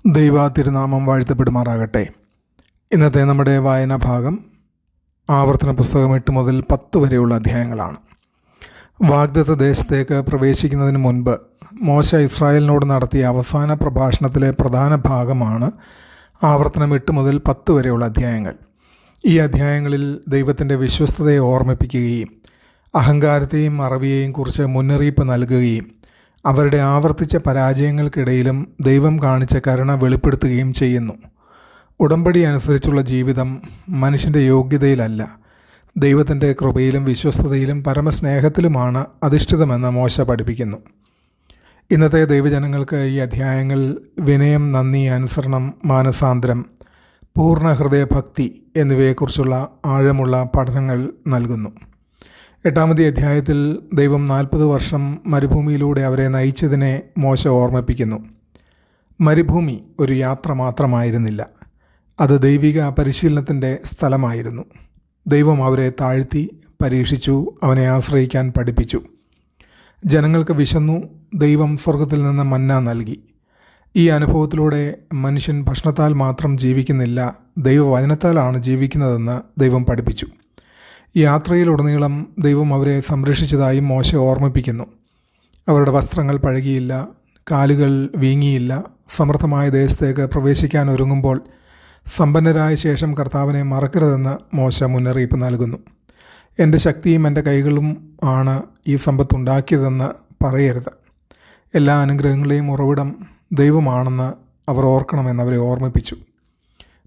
ദൈവ തിരുനാമം വാഴ്ത്തപ്പെടുമാറാകട്ടെ. ഇന്നത്തെ നമ്മുടെ വായനാ ഭാഗം ആവർത്തന പുസ്തകം 8 മുതൽ 10 വരെയുള്ള അധ്യായങ്ങളാണ്. വാഗ്ദത്ത ദേശത്തേക്ക് പ്രവേശിക്കുന്നതിന് മുൻപ് മോശ ഇസ്രായേലിനോട് നടത്തിയ അവസാന പ്രഭാഷണത്തിലെ പ്രധാന ഭാഗമാണ് ആവർത്തനം 8 മുതൽ 10 വരെയുള്ള അധ്യായങ്ങൾ. ഈ അധ്യായങ്ങളിൽ ദൈവത്തിൻ്റെ വിശ്വസ്തതയെ ഓർമ്മിപ്പിക്കുകയും അഹങ്കാരത്തെയും മറവിയെയും കുറിച്ച് മുന്നറിയിപ്പ് നൽകുകയും അവരുടെ ആവർത്തിച്ച പരാജയങ്ങൾക്കിടയിലും ദൈവം കാണിച്ച കരുണ വെളിപ്പെടുത്തുകയും ചെയ്യുന്നു. ഉടമ്പടി അനുസരിച്ചുള്ള ജീവിതം മനുഷ്യൻ്റെ യോഗ്യതയിലല്ല, ദൈവത്തിൻ്റെ കൃപയിലും വിശ്വസ്തതയിലും പരമസ്നേഹത്തിലുമാണ് അധിഷ്ഠിതമെന്ന് മോശ പഠിപ്പിക്കുന്നു. ഇന്നത്തെ ദൈവജനങ്ങൾക്ക് ഈ അധ്യായങ്ങൾ വിനയം, നന്ദി, അനുസരണം, മാനസാന്തരം, പൂർണ്ണ ഹൃദയഭക്തി എന്നിവയെക്കുറിച്ചുള്ള ആഴമുള്ള പഠനങ്ങൾ നൽകുന്നു. 8-ാമത്തെ അധ്യായത്തിൽ ദൈവം 40 വർഷം മരുഭൂമിയിലൂടെ അവരെ നയിച്ചതിനെ മോശ ഓർമ്മിപ്പിക്കുന്നു. മരുഭൂമി ഒരു യാത്ര മാത്രമായിരുന്നില്ല, അത് ദൈവിക പരിശീലനത്തിൻ്റെ സ്ഥലമായിരുന്നു. ദൈവം അവരെ താഴ്ത്തി പരീക്ഷിച്ചു, അവനെ ആശ്രയിക്കാൻ പഠിപ്പിച്ചു. ജനങ്ങൾക്ക് വിശന്നു, ദൈവം സ്വർഗത്തിൽ നിന്ന് മന്ന നൽകി. ഈ അനുഭവത്തിലൂടെ മനുഷ്യൻ ഭക്ഷണത്താൽ മാത്രം ജീവിക്കുന്നില്ല, ദൈവവചനത്താലാണ് ജീവിക്കുന്നതെന്ന് ദൈവം പഠിപ്പിച്ചു. യാത്രയിലുടനീളം ദൈവം അവരെ സംരക്ഷിച്ചതായും മോശ ഓർമ്മിപ്പിക്കുന്നു. അവരുടെ വസ്ത്രങ്ങൾ പഴകിയില്ല, കാലുകൾ വീങ്ങിയില്ല. സമൃദ്ധമായ ദേശത്തേക്ക് പ്രവേശിക്കാൻ ഒരുങ്ങുമ്പോൾ സമ്പന്നരായ ശേഷം കർത്താവിനെ മറക്കരുതെന്ന് മോശ മുന്നറിയിപ്പ് നൽകുന്നു. എൻ്റെ ശക്തിയും എൻ്റെ കൈകളും ആണ് ഈ സമ്പത്തുണ്ടാക്കിയതെന്ന് പറയരുത്. എല്ലാ അനുഗ്രഹങ്ങളെയും ഉറവിടം ദൈവമാണെന്ന് അവർ ഓർക്കണമെന്നവരെ ഓർമ്മിപ്പിച്ചു.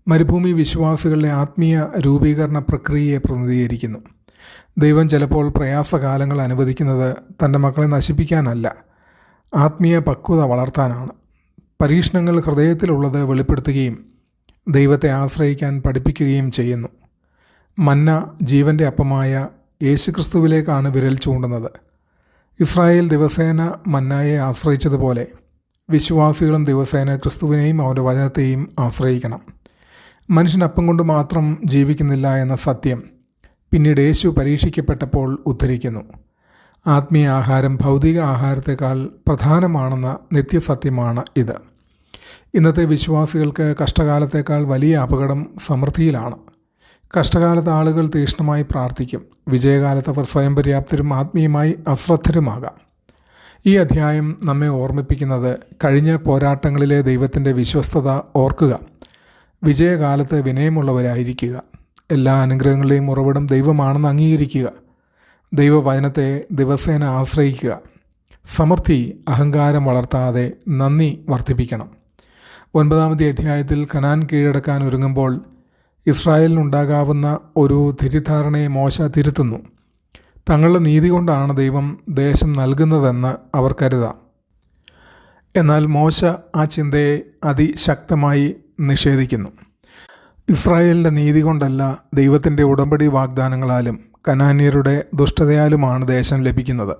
മരുഭൂമി വിശ്വാസികളുടെ ആത്മീയ രൂപീകരണ പ്രക്രിയയെ പ്രതിനിധീകരിക്കുന്നു. ദൈവം ചിലപ്പോൾ പ്രയാസകാലങ്ങൾ അനുവദിക്കുന്നത് തൻ്റെ മക്കളെ നശിപ്പിക്കാനല്ല, ആത്മീയ പക്വത വളർത്താനാണ്. പരീക്ഷണങ്ങൾ ഹൃദയത്തിലുള്ളത് വെളിപ്പെടുത്തുകയും ദൈവത്തെ ആശ്രയിക്കാൻ പഠിപ്പിക്കുകയും ചെയ്യുന്നു. മന്ന ജീവൻ്റെ അപ്പമായ യേശുക്രിസ്തുവിലേക്കാണ് വിരൽ ചൂണ്ടുന്നത്. ഇസ്രായേൽ ദിവസേന മന്നായെ ആശ്രയിച്ചതുപോലെ വിശ്വാസികളും ദിവസേന ക്രിസ്തുവിനെയും അവൻ്റെ വചനത്തെയും ആശ്രയിക്കണം. മനുഷ്യൻ അപ്പം കൊണ്ട് മാത്രം ജീവിക്കുന്നില്ല എന്ന സത്യം പിന്നീട് യേശു പരീക്ഷിക്കപ്പെട്ടപ്പോൾ ഉദ്ധരിക്കുന്നു. ആത്മീയ ആഹാരം ഭൗതിക ആഹാരത്തെക്കാൾ പ്രധാനമാണെന്ന നിത്യസത്യമാണ് ഇത്. ഇന്നത്തെ വിശ്വാസികൾക്ക് കഷ്ടകാലത്തേക്കാൾ വലിയ അപകടം സമൃദ്ധിയിലാണ്. കഷ്ടകാലത്ത് ആളുകൾ തീക്ഷ്ണമായി പ്രാർത്ഥിക്കും, വിജയകാലത്ത് അവർ സ്വയം പര്യാപ്തരും ആത്മീയമായി അശ്രദ്ധരുമാകാം. ഈ അധ്യായം നമ്മെ ഓർമ്മിപ്പിക്കുന്നത് കഴിഞ്ഞ പോരാട്ടങ്ങളിലെ ദൈവത്തിൻ്റെ വിശ്വസ്തത ഓർക്കുക. വിജയകാലത്ത് വിനയമുള്ളവരായിരിക്കുക. എല്ലാ അനുഗ്രഹങ്ങളുടെയും ഉറവിടം ദൈവമാണെന്ന് അംഗീകരിക്കുക. ദൈവവചനത്തെ ദിവസേന ആശ്രയിക്കുക. സമൃദ്ധി അഹങ്കാരം വളർത്താതെ നന്ദി വർദ്ധിപ്പിക്കണം. 9-ാമത്തെ അധ്യായത്തിൽ കനാൻ കീഴടക്കാൻ ഒരുങ്ങുമ്പോൾ ഇസ്രായേലിനുണ്ടാകാവുന്ന ഒരു തെറ്റിദ്ധാരണയെ മോശ തിരുത്തുന്നു. തങ്ങളുടെ നീതി കൊണ്ടാണ് ദൈവം ദേശം നൽകുന്നതെന്ന് അവർ കരുതാം. എന്നാൽ മോശ ആ ചിന്തയെ അതിശക്തമായി നിഷേധിക്കുന്നു. ഇസ്രായേലിൻ്റെ നീതി കൊണ്ടല്ല, ദൈവത്തിൻ്റെ ഉടമ്പടി വാഗ്ദാനങ്ങളാലും കനാന്യരുടെ ദുഷ്ടതയാലുമാണ് ദേശം ലഭിക്കുന്നത്.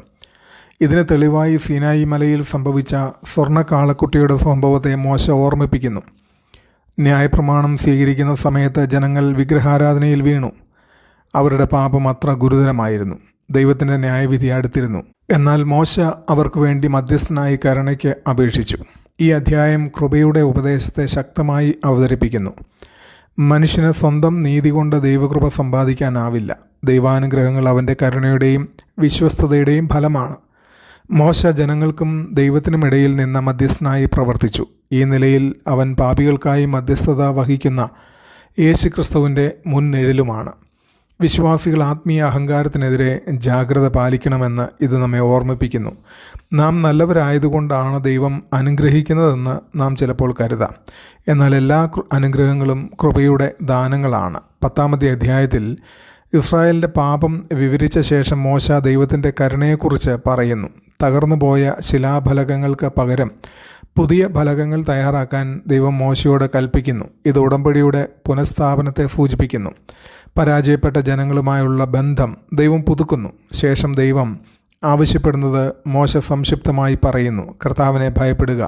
ഇതിന് തെളിവായി സീനായി മലയിൽ സംഭവിച്ച സ്വർണ്ണക്കാളക്കുട്ടിയുടെ സംഭവത്തെ മോശ ഓർമ്മിപ്പിക്കുന്നു. ന്യായപ്രമാണം സ്വീകരിക്കുന്ന സമയത്ത് ജനങ്ങൾ വിഗ്രഹാരാധനയിൽ വീണു. അവരുടെ പാപം അത്ര ഗുരുതരമായിരുന്നു. ദൈവത്തിൻ്റെ ന്യായവിധി അടുത്തിരുന്നു. എന്നാൽ മോശ അവർക്ക് വേണ്ടി മധ്യസ്ഥനായി കരുണയ്ക്ക് അപേക്ഷിച്ചു. ഈ അധ്യായം കൃപയുടെ ഉപദേശത്തെ ശക്തമായി അവതരിപ്പിക്കുന്നു. മനുഷ്യന് സ്വന്തം നീതി കൊണ്ട് ദൈവകൃപ സമ്പാദിക്കാനാവില്ല. ദൈവാനുഗ്രഹങ്ങൾ അവൻ്റെ കരുണയുടെയും വിശ്വസ്തതയുടെയും ഫലമാണ്. മോശ ജനങ്ങൾക്കും ദൈവത്തിനുമിടയിൽ നിന്ന് മധ്യസ്ഥനായി പ്രവർത്തിച്ചു. ഈ നിലയിൽ അവൻ പാപികൾക്കായി മധ്യസ്ഥത വഹിക്കുന്ന യേശുക്രിസ്തുവിൻ്റെ മുൻനിഴലുമാണ്. വിശ്വാസികൾ ആത്മീയ അഹങ്കാരത്തിനെതിരെ ജാഗ്രത പാലിക്കണമെന്ന് ഇത് നമ്മെ ഓർമ്മിപ്പിക്കുന്നു. നാം നല്ലവരായതുകൊണ്ടാണ് ദൈവം അനുഗ്രഹിക്കുന്നതെന്ന് നാം ചിലപ്പോൾ കരുതാം. എന്നാൽ എല്ലാ അനുഗ്രഹങ്ങളും കൃപയുടെ ദാനങ്ങളാണ്. 10-ാമത്തെ അധ്യായത്തിൽ ഇസ്രായേലിൻ്റെ പാപം വിവരിച്ച ശേഷം മോശ ദൈവത്തിൻ്റെ കരുണയെക്കുറിച്ച് പറയുന്നു. തകർന്നുപോയ ശിലാഫലകങ്ങൾക്ക് പകരം പുതിയ ഫലകങ്ങൾ തയ്യാറാക്കാൻ ദൈവം മോശയോട് കൽപ്പിക്കുന്നു. ഇത് ഉടമ്പടിയുടെ പുനഃസ്ഥാപനത്തെ സൂചിപ്പിക്കുന്നു. പരാജയപ്പെട്ട ജനങ്ങളുമായുള്ള ബന്ധം ദൈവം പുതുക്കുന്നു. ശേഷം ദൈവം ആവശ്യപ്പെടുന്നത് മോശ സംക്ഷിപ്തമായി പറയുന്നു. കർത്താവിനെ ഭയപ്പെടുക,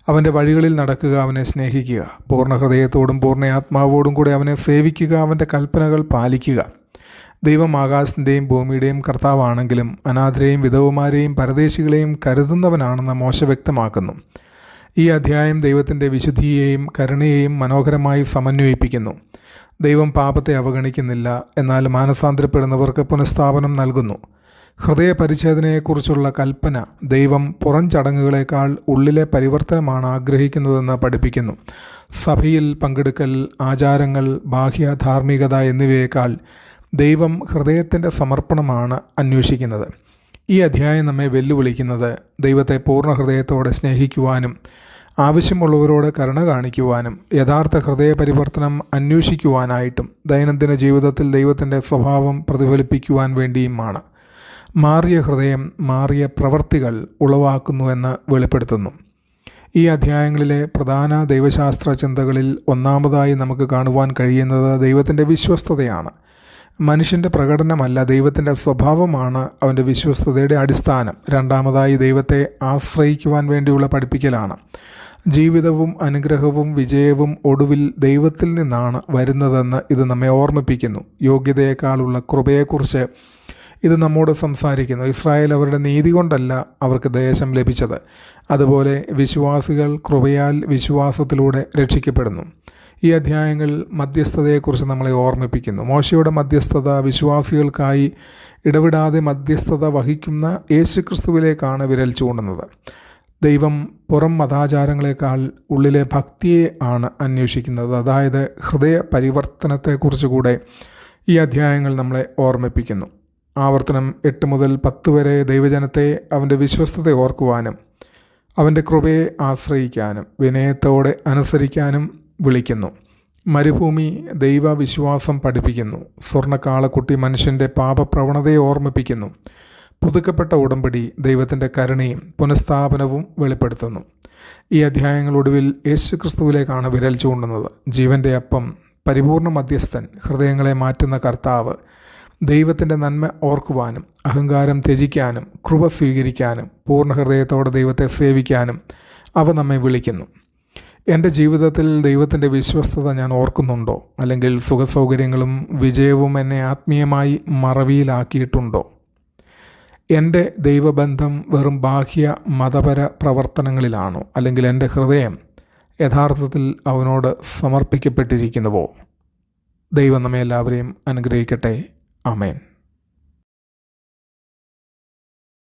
അവൻ്റെ വഴികളിൽ നടക്കുക, അവനെ സ്നേഹിക്കുക, പൂർണ്ണ ഹൃദയത്തോടും പൂർണ്ണ ആത്മാവോടും കൂടെ അവനെ സേവിക്കുക, അവൻ്റെ കൽപ്പനകൾ പാലിക്കുക. ദൈവം ആകാശത്തിൻ്റെയും ഭൂമിയുടെയും കർത്താവാണെങ്കിലും അനാഥരെയും വിധവമാരെയും പരദേശികളെയും കരുതുന്നവനാണെന്ന് മോശ വ്യക്തമാക്കുന്നു. ഈ അധ്യായം ദൈവത്തിൻ്റെ വിശുദ്ധിയെയും കരുണയെയും മനോഹരമായി സമന്വയിപ്പിക്കുന്നു. ദൈവം പാപത്തെ അവഗണിക്കുന്നില്ല, എന്നാൽ മാനസാന്തരപ്പെടുന്നവർക്ക് പുനഃസ്ഥാപനം നൽകുന്നു. ഹൃദയപരിച്ഛേദനയെക്കുറിച്ചുള്ള കൽപ്പന ദൈവം പുറം ചടങ്ങുകളേക്കാൾ ഉള്ളിലെ പരിവർത്തനമാണ് ആഗ്രഹിക്കുന്നതെന്ന് പഠിപ്പിക്കുന്നു. സഭയിൽ പങ്കെടുക്കൽ, ആചാരങ്ങൾ, ബാഹ്യ ധാർമ്മികത എന്നിവയേക്കാൾ ദൈവം ഹൃദയത്തിൻ്റെ സമർപ്പണമാണ് അന്വേഷിക്കുന്നത്. ഈ അധ്യായം നമ്മെ വെല്ലുവിളിക്കുന്നത് ദൈവത്തെ പൂർണ്ണ ഹൃദയത്തോടെ സ്നേഹിക്കുവാനും ആവശ്യമുള്ളവരോട് കരുണ കാണിക്കുവാനും യഥാർത്ഥ ഹൃദയപരിവർത്തനം അന്വേഷിക്കുവാനായിട്ടും ദൈനംദിന ജീവിതത്തിൽ ദൈവത്തിൻ്റെ സ്വഭാവം പ്രതിഫലിപ്പിക്കുവാൻ വേണ്ടിയുമാണ്. മാറിയ ഹൃദയം മാറിയ പ്രവൃത്തികൾ ഉളവാക്കുന്നുവെന്ന് വെളിപ്പെടുത്തുന്നു. ഈ അധ്യായങ്ങളിലെ പ്രധാന ദൈവശാസ്ത്ര ചിന്തകളിൽ ഒന്നാമതായി നമുക്ക് കാണുവാൻ കഴിയുന്നത് ദൈവത്തിൻ്റെ വിശ്വസ്തതയാണ്. മനുഷ്യൻ്റെ പ്രകടനമല്ല, ദൈവത്തിൻ്റെ സ്വഭാവമാണ് അവൻ്റെ വിശ്വസ്തതയുടെ അടിസ്ഥാനം. രണ്ടാമതായി ദൈവത്തെ ആശ്രയിക്കുവാൻ വേണ്ടിയുള്ള പഠിപ്പിക്കലാണ്. ജീവിതവും അനുഗ്രഹവും വിജയവും ഒടുവിൽ ദൈവത്തിൽ നിന്നാണ് വരുന്നതെന്ന് ഇത് നമ്മെ ഓർമ്മിപ്പിക്കുന്നു. യോഗ്യതയേക്കാളുള്ള കൃപയെക്കുറിച്ച് ഇത് നമ്മോട് സംസാരിക്കുന്നു. ഇസ്രായേൽ അവരുടെ നീതി കൊണ്ടല്ല അവർക്ക് ദേശം ലഭിച്ചത്. അതുപോലെ വിശ്വാസികൾ കൃപയാൽ വിശ്വാസത്തിലൂടെ രക്ഷിക്കപ്പെടുന്നു. ഈ അധ്യായങ്ങൾ മധ്യസ്ഥതയെക്കുറിച്ച് നമ്മളെ ഓർമ്മിപ്പിക്കുന്നു. മോശയുടെ മധ്യസ്ഥത വിശ്വാസികൾക്കായി ഇടവിടാതെ മധ്യസ്ഥത വഹിക്കുന്ന യേശുക്രിസ്തുവിലേക്കാണ് വിരൽ ചൂണ്ടുന്നത്. ദൈവം പുറം മതാചാരങ്ങളെക്കാൾ ഉള്ളിലെ ഭക്തിയെ ആണ് അന്വേഷിക്കുന്നത്. അതായത് ഹൃദയ പരിവർത്തനത്തെക്കുറിച്ച് കൂടെ ഈ അധ്യായങ്ങൾ നമ്മളെ ഓർമ്മിപ്പിക്കുന്നു. ആവർത്തനം 8 മുതൽ 10 വരെ ദൈവജനത്തെ അവൻ്റെ വിശ്വസ്തത ഓർക്കുവാനും അവൻ്റെ കൃപയെ ആശ്രയിക്കാനും വിനയത്തോടെ അനുസരിക്കാനും വിളിക്കുന്നു. മരുഭൂമി ദൈവവിശ്വാസം പഠിപ്പിക്കുന്നു. സ്വർണ്ണക്കാളക്കുട്ടി മനുഷ്യൻ്റെ പാപപ്രവണതയെ ഓർമ്മിപ്പിക്കുന്നു. പുതുക്കപ്പെട്ട ഉടമ്പടി ദൈവത്തിൻ്റെ കരുണയും പുനഃസ്ഥാപനവും വെളിപ്പെടുത്തുന്നു. ഈ അധ്യായങ്ങളൊടുവിൽ യേശുക്രിസ്തുവിലേക്കാണ് വിരൽ ചൂണ്ടുന്നത്. ജീവൻ്റെ അപ്പം, പരിപൂർണ മധ്യസ്ഥൻ, ഹൃദയങ്ങളെ മാറ്റുന്ന കർത്താവ്, ദൈവത്തിൻ്റെ നന്മ ഓർക്കുവാനും അഹങ്കാരം ത്യജിക്കാനും കൃപ സ്വീകരിക്കാനും പൂർണ്ണ ഹൃദയത്തോടെ ദൈവത്തെ സേവിക്കാനും അവ നമ്മെ വിളിക്കുന്നു. എൻ്റെ ജീവിതത്തിൽ ദൈവത്തിൻ്റെ വിശ്വസ്തത ഞാൻ ഓർക്കുന്നുണ്ടോ? അല്ലെങ്കിൽ സുഖസൗകര്യങ്ങളും വിജയവും എന്നെ ആത്മീയമായി മറവിയിലാക്കിയിട്ടുണ്ടോ? എൻ്റെ ദൈവബന്ധം വെറും ബാഹ്യ മതപര പ്രവർത്തനങ്ങളിലാണോ? അല്ലെങ്കിൽ എൻ്റെ ഹൃദയം യഥാർത്ഥത്തിൽ അവനോട് സമർപ്പിക്കപ്പെട്ടിരിക്കുന്നുവോ? ദൈവം നമ്മെ എല്ലാവരെയും അനുഗ്രഹിക്കട്ടെ. ആമേൻ.